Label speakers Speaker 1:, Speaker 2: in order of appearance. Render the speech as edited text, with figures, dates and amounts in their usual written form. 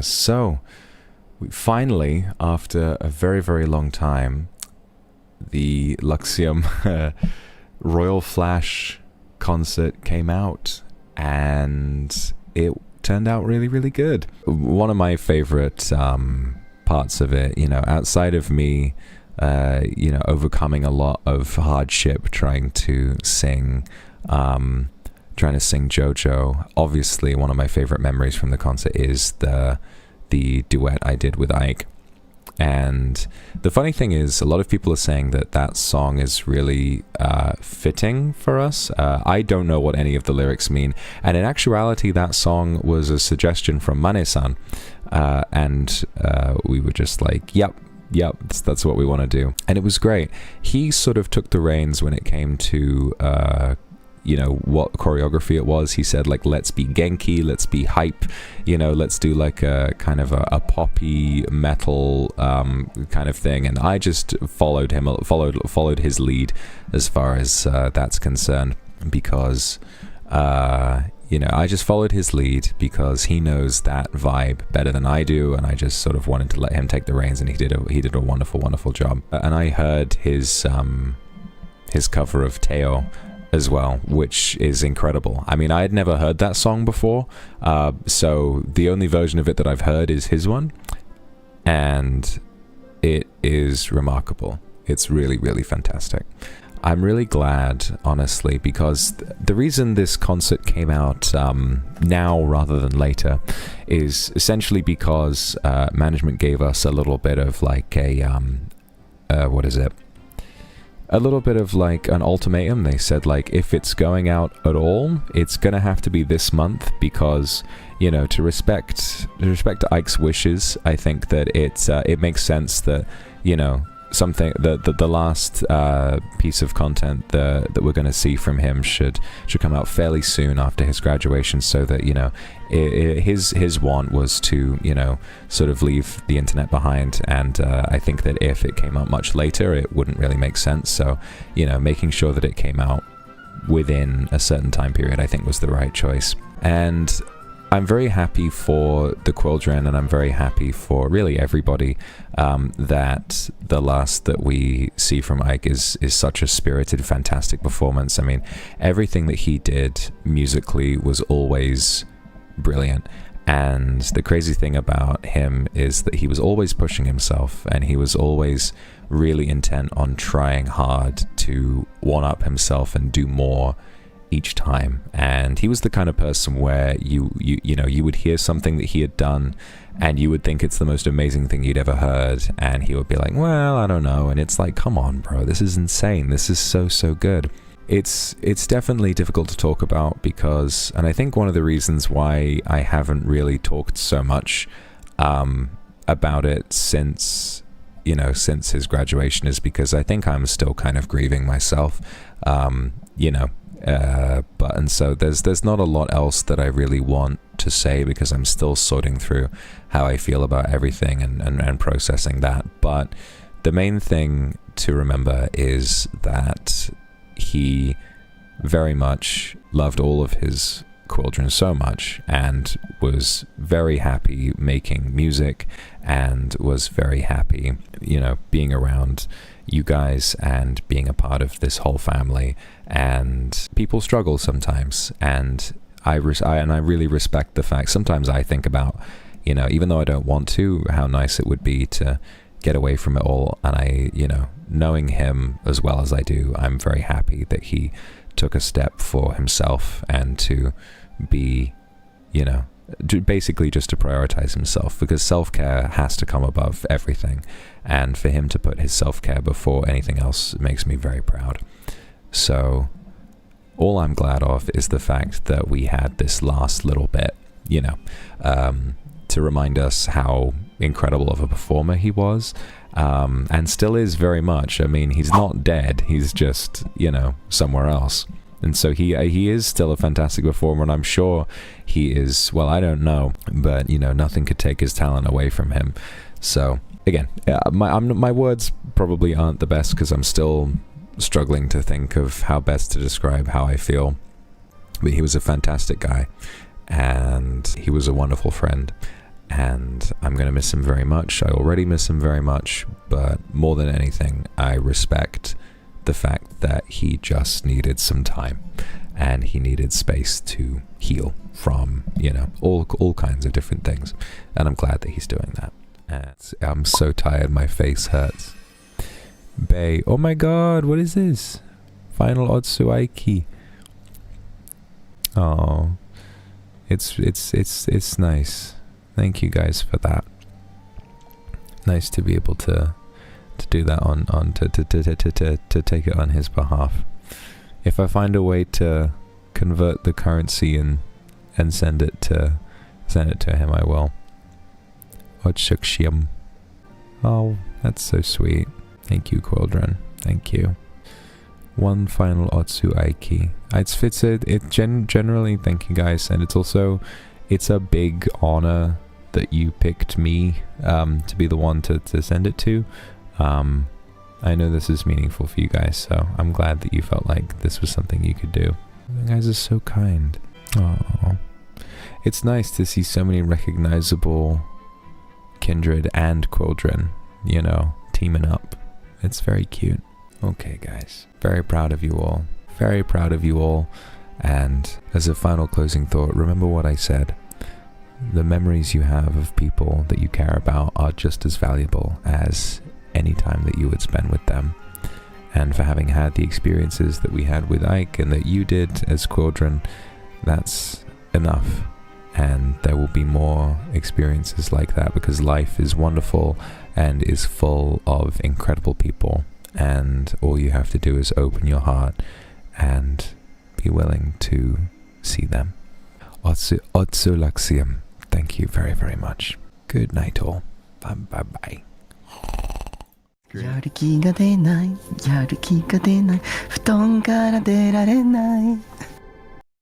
Speaker 1: So, we finally, after a very, very long time, the Luxium Royal Flash concert came out, and it turned out really, really good. One of my favorite parts of it, you know, outside of me, you know, overcoming a lot of hardship trying to sing JoJo. Obviously, one of my favorite memories from the concert is the duet I did with Ike. And the funny thing is, a lot of people are saying that that song is really fitting for us. I don't know what any of the lyrics mean, and in actuality that song was a suggestion from Mane-san, and we were just like, yep, that's what we want to do. And it was great. He sort of took the reins when it came to you know, what choreography it was. He said, like, let's be Genki, let's be hype, you know, let's do like a kind of a poppy metal kind of thing. And I just followed his lead as far as that's concerned, because you know, I just followed his lead because he knows that vibe better than I do, and I just sort of wanted to let him take the reins, and he did a wonderful job. And I heard his cover of Teo as well, which is incredible. I mean, I had never heard that song before, so the only version of it that I've heard is his one, and it is remarkable. It's really, really fantastic. I'm really glad, honestly, because the reason this concert came out now rather than later is essentially because management gave us a little bit of like what is it? A little bit of like an ultimatum. They said, like, if it's going out at all, it's gonna have to be this month, because, you know, to respect Ike's wishes, I think that it makes sense that, you know, something the last piece of content that we're going to see from him should come out fairly soon after his graduation, so that, you know, his want was to, you know, sort of leave the internet behind, and I think that if it came out much later, it wouldn't really make sense. So, you know, making sure that it came out within a certain time period, I think, was the right choice. And I'm very happy for the Quilldren, and I'm very happy for really everybody that the last that we see from Ike is such a spirited, fantastic performance. I mean, everything that he did musically was always brilliant. And the crazy thing about him is that he was always pushing himself, and he was always really intent on trying hard to one-up himself and do more each time. And he was the kind of person where you know, you would hear something that he had done and you would think it's the most amazing thing you'd ever heard, and he would be like, well, I don't know. And it's like, come on, bro, this is insane. This is so good. It's definitely difficult to talk about, because, and I think one of the reasons why I haven't really talked so much about it since his graduation is because I think I'm still kind of grieving myself, you know. And so there's not a lot else that I really want to say, because I'm still sorting through how I feel about everything and processing that. But the main thing to remember is that he very much loved all of his Quilldren so much, and was very happy making music, and was very happy, you know, being around you guys and being a part of this whole family. And people struggle sometimes, and I really respect the fact. Sometimes I think about, you know, even though I don't want to, how nice it would be to get away from it all. And I, you know, knowing him as well as I do, I'm very happy that he took a step for himself, and to be, you know, basically just to prioritize himself, because self-care has to come above everything, and for him to put his self-care before anything else makes me very proud. So all I'm glad of is the fact that we had this last little bit, you know, to remind us how incredible of a performer he was, and still is very much. I mean, he's not dead, he's just, you know, somewhere else. And so he is still a fantastic performer, and I'm sure he is, well, I don't know, but, you know, nothing could take his talent away from him. So, again, my words probably aren't the best, because I'm still struggling to think of how best to describe how I feel. But he was a fantastic guy, and he was a wonderful friend. and I'm going to miss him very much. I already miss him very much, but more than anything, I respect the fact that he just needed some time, and he needed space to heal from, you know, all kinds of different things, and I'm glad that he's doing that. And I'm so tired, my face hurts. Bay, oh my god, what is this? Final OtsuIkey. Oh, it's nice. Thank you guys for that. Nice to be able to do that to take it on his behalf. If I find a way to convert the currency and send it to him, I will. Luxium. Oh, that's so sweet. Thank you, Quilldren. Thank you. One final OtsuIkey. Generally, thank you guys, and it's a big honor that you picked me to be the one to send it to. I know this is meaningful for you guys, so I'm glad that you felt like this was something you could do. You guys are so kind. Oh, it's nice to see so many recognizable Kindred and Quilldren, you know, teaming up. It's very cute. Okay, guys, very proud of you all. Very proud of you all. And as a final closing thought, remember what I said. The memories you have of people that you care about are just as valuable as any time that you would spend with them. And for having had the experiences that we had with Ike and that you did as Quilldren, that's enough. And there will be more experiences like that, because life is wonderful and is full of incredible people. And all you have to do is open your heart and be willing to see them. Luxium. Thank you very, very much. Good night all. Bye.
Speaker 2: やる気が出ない、やる気が出ない、布団から出られない。